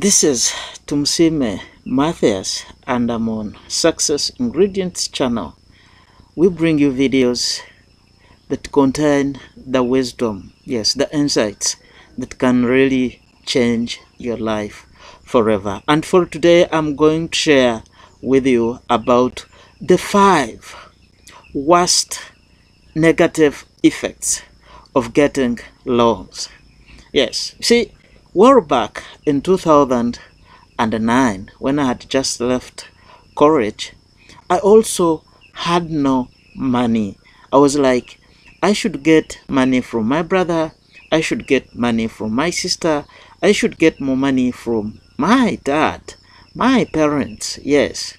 This is Tumsime Matthias and I'm on Success Ingredients channel. We bring you videos that contain the wisdom, yes, the insights that can really change your life forever. And for today, I'm going to share with you about the 5 worst negative effects of getting loans. Yes, see, way back in 2009, when I had just left college, I also had no money. I was like, I should get money from my brother, I should get money from my sister, I should get more money from my dad, my parents, yes.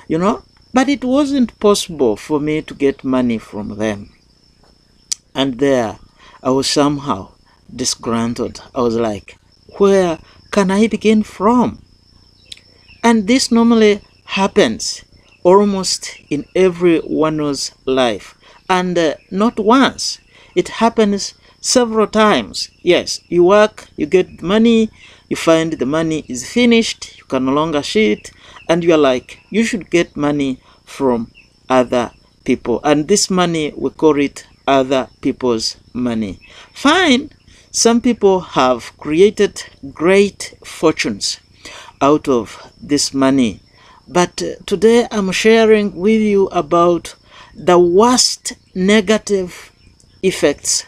But it wasn't possible for me to get money from them. And there, I was somehow disgruntled. I was like, where can I begin from? And this normally happens almost in everyone's life. And not once. It happens several times. Yes, you work, you get money, you find the money is finished, you can no longer see it, and you're like, you should get money from other people. And this money, we call it other people's money. Fine. Some people have created great fortunes out of this money. But today I'm sharing with you about the worst negative effects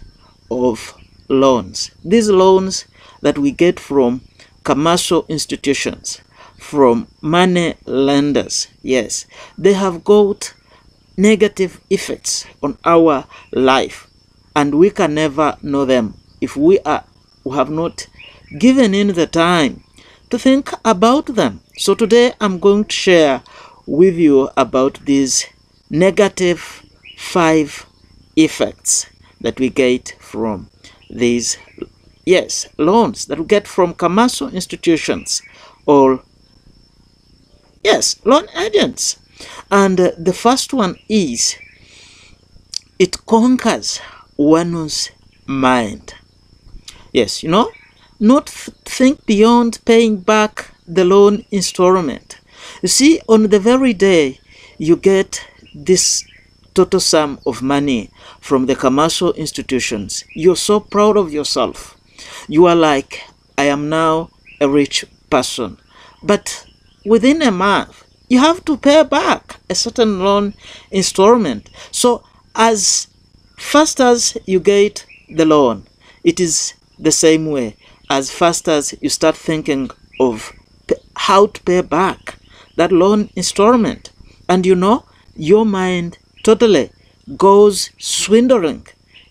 of loans. These loans that we get from commercial institutions, from money lenders, yes, they have got negative effects on our life, and we can never know them if we have not given in the time to think about them. So today I'm going to share with you about these negative 5 effects that we get from these, yes, loans that we get from commercial institutions or, yes, loan agents. And the first one is, it conquers one's mind. Yes, not think beyond paying back the loan installment. You see, on the very day you get this total sum of money from the commercial institutions, you're so proud of yourself. You are like, I am now a rich person. But within a month, you have to pay back a certain loan installment. So as fast as you get the loan, it is the same way. As fast as you start thinking of how to pay back that loan installment, and your mind totally goes swindling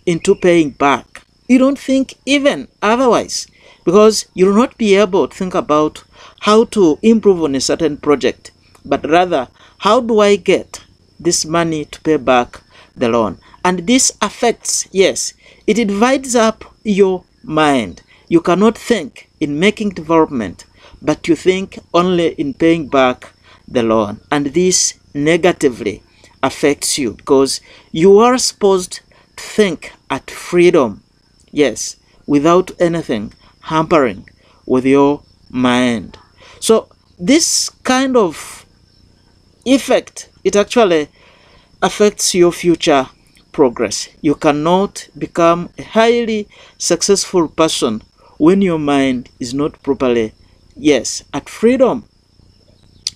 into paying back. You don't think even otherwise, because you will not be able to think about how to improve on a certain project, but rather, how do I get this money to pay back the loan? And this affects, yes, it divides up your mind. You cannot think in making development, but you think only in paying back the loan. And this negatively affects you because you are supposed to think at freedom, yes, without anything hampering with your mind. So this kind of effect, it actually affects your future progress. You cannot become a highly successful person when your mind is not properly, yes, at freedom.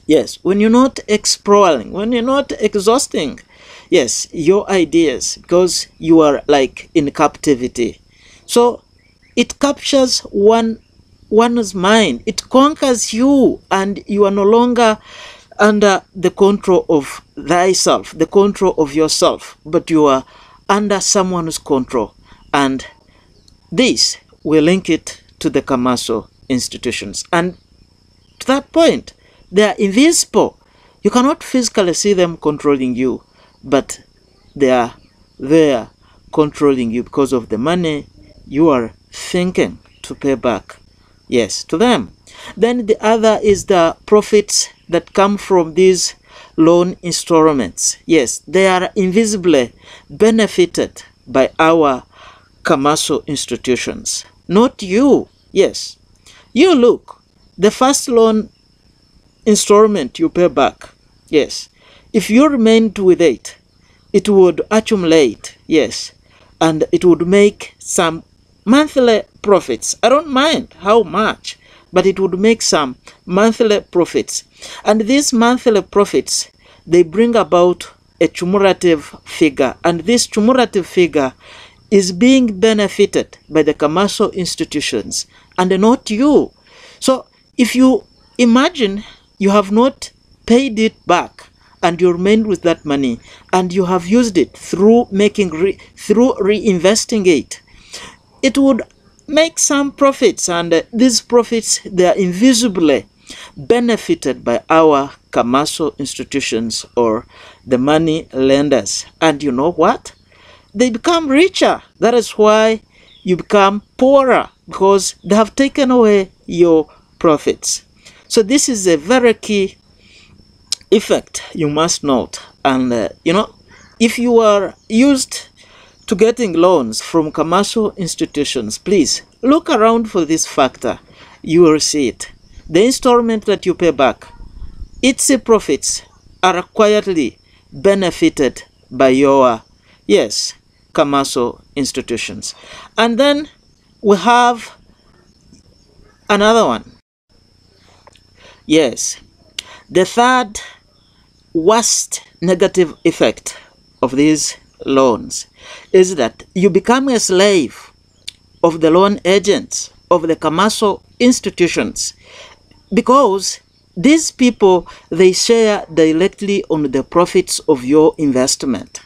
Yes, when you're not exploring, when you're not exhausting, yes, your ideas, because you are like in captivity. So it captures one's mind. It conquers you, and you are no longer under the control of thyself, the control of yourself, but you are under someone's control. And this will link it to the commercial institutions. And to that point, they are invisible. You cannot physically see them controlling you, but they are there controlling you because of the money you are thinking to pay back, yes, to them. Then the other is the profits that come from these loan installments. Yes, they are invisibly benefited by our commercial institutions. Not you. Yes, you look, the first loan installment you pay back, yes, if you remained with it, it would accumulate, yes, and it would make some monthly profits. I don't mind how much, but it would make some monthly profits. And these monthly profits, they bring about a cumulative figure, and this cumulative figure is being benefited by the commercial institutions and not you. So if you imagine you have not paid it back and you remain with that money and you have used it through reinvesting it, it would make some profits, and these profits, they are invisibly benefited by our commercial institutions or the money lenders. And you know what? They become richer. That is why you become poorer, because they have taken away your profits. So this is a very key effect you must note. And you know, if you are used to getting loans from commercial institutions, please look around for this factor. You will see it. The installment that you pay back, its profits are quietly benefited by your, yes, commercial institutions. And then we have another one. Yes, the third worst negative effect of these loans is that you become a slave of the loan agents, of the commercial institutions, because these people, they share directly on the profits of your investment.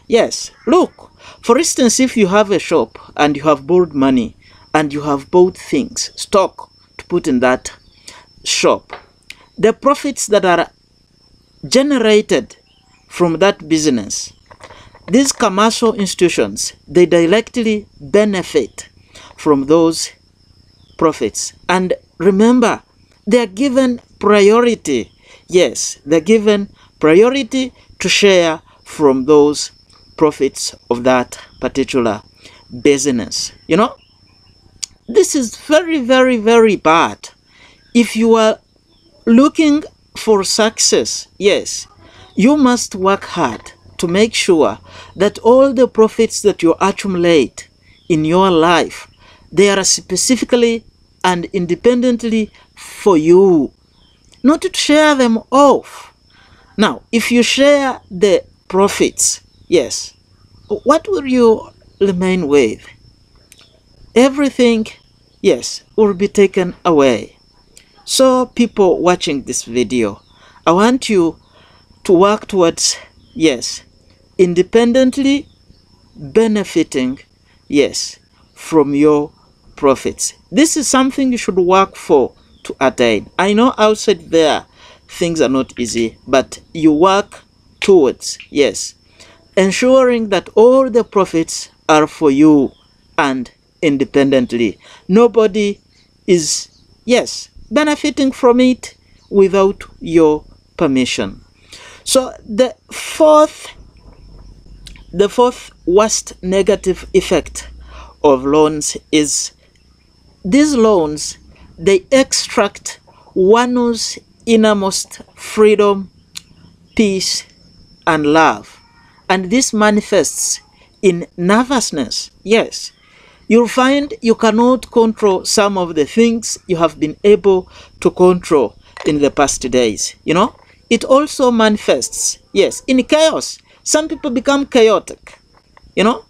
Yes, look, for instance, if you have a shop and you have borrowed money and you have bought things, stock to put in that shop, the profits that are generated from that business, these commercial institutions, they directly benefit from those profits. And remember, they are given priority. Yes, they're given priority to share from those profits of that particular business. You know, this is very, very, very bad. If you are looking for success, yes, you must work hard to make sure that all the profits that you accumulate in your life, they are specifically and independently for you, not to share them off. Now, if you share the profits, yes, what will you remain with? Everything, yes, will be taken away. So people watching this video, I want you to work towards, yes, independently benefiting, yes, from your profits. This is something you should work for to attain. I know outside there things are not easy, but you work towards, yes, ensuring that all the profits are for you and independently. Nobody is, yes, benefiting from it without your permission. So the fourth worst negative effect of loans is these loans, they extract one's innermost freedom, peace, and love. And this manifests in nervousness. Yes, you'll find you cannot control some of the things you have been able to control in the past days. You know, it also manifests, yes, in chaos. Some people become chaotic, you know,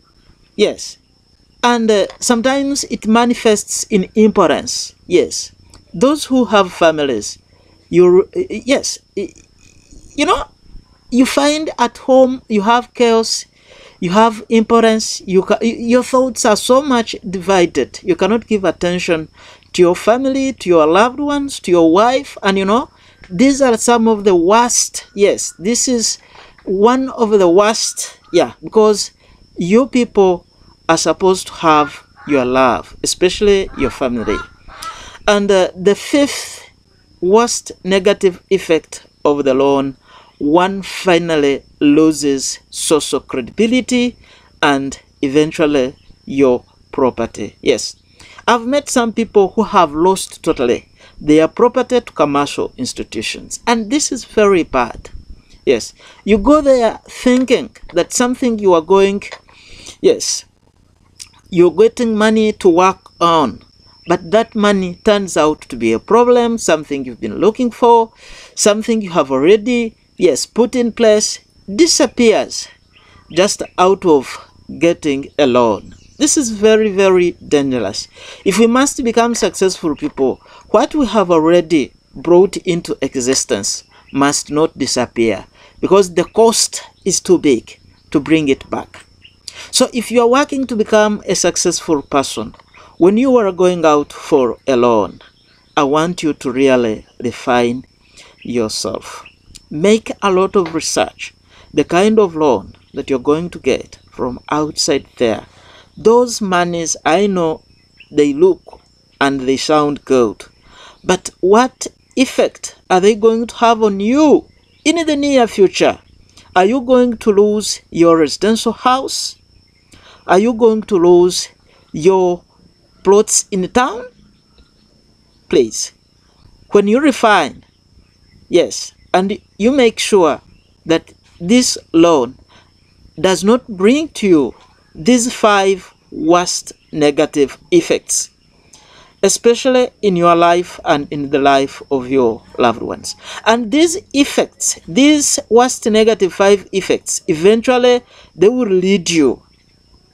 yes. And sometimes it manifests in impotence. Yes, those who have families, yes, you know, you find at home you have chaos, you have impotence, your thoughts are so much divided. You cannot give attention to your family, to your loved ones, to your wife. And you know, these are some of the worst. Yes, this is one of the worst. Yeah, because you people are supposed to have your love, especially your family. And the fifth worst negative effect of the loan, one finally loses social credibility and eventually your property. Yes, I've met some people who have lost totally their property to commercial institutions. And this is very bad. Yes, you go there thinking that something you are going, yes, you're getting money to work on, but that money turns out to be a problem, something you've been looking for, something you have already, yes, put in place, disappears just out of getting a loan. This is very, very dangerous. If we must become successful people, what we have already brought into existence must not disappear, because the cost is too big to bring it back. So if you are working to become a successful person, when you are going out for a loan, I want you to really refine yourself. Make a lot of research. The kind of loan that you're going to get from outside there. Those monies, I know they look and they sound good, but what effect are they going to have on you in the near future? Are you going to lose your residential house? Are you going to lose your plots in town? Please, when you refine, yes, and you make sure that this loan does not bring to you these 5 worst negative effects, especially in your life and in the life of your loved ones. And these effects, these worst negative 5 effects, eventually they will lead you,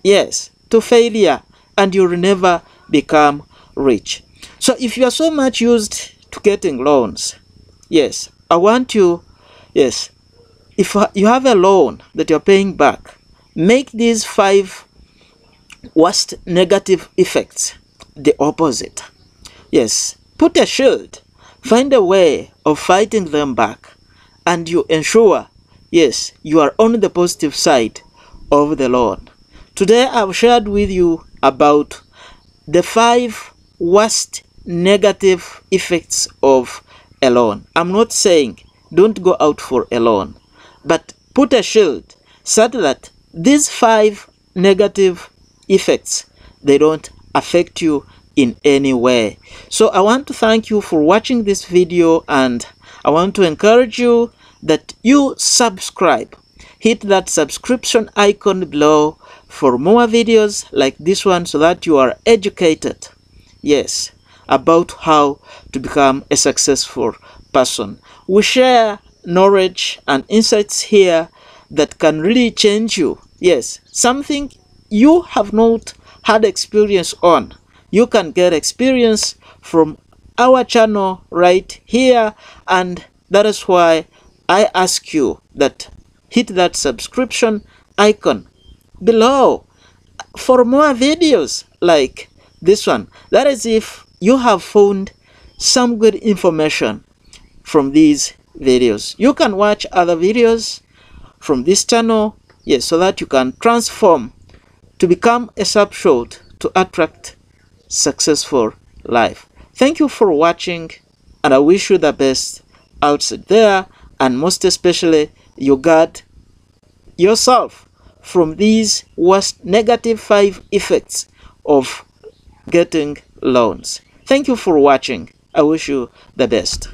yes, to failure, and you'll never become rich. So if you are so much used to getting loans, yes, I want you, yes, if you have a loan that you're paying back, make these 5 worst negative effects the opposite. Yes, put a shield, find a way of fighting them back, and you ensure, yes, you are on the positive side of the loan. Today I've shared with you about the 5 worst negative effects of a loan. I'm not saying don't go out for a loan, but put a shield so that these 5 negative effects, they don't affect you in any way. So I want to thank you for watching this video, and I want to encourage you that you subscribe. Hit that subscription icon below for more videos like this one, so that you are educated, yes, about how to become a successful person. We share knowledge and insights here that can really change you. Yes, something you have not had experience on, you can get experience from our channel right here, and that is why I ask you that hit that subscription icon below for more videos like this one. That is if you have found some good information from these videos. You can watch other videos from this channel, yes, so that you can transform to become a snapshot to attract successful life. Thank you for watching, and I wish you the best outside there, and most especially you guard yourself from these worst negative 5 effects of getting loans. Thank you for watching. I wish you the best.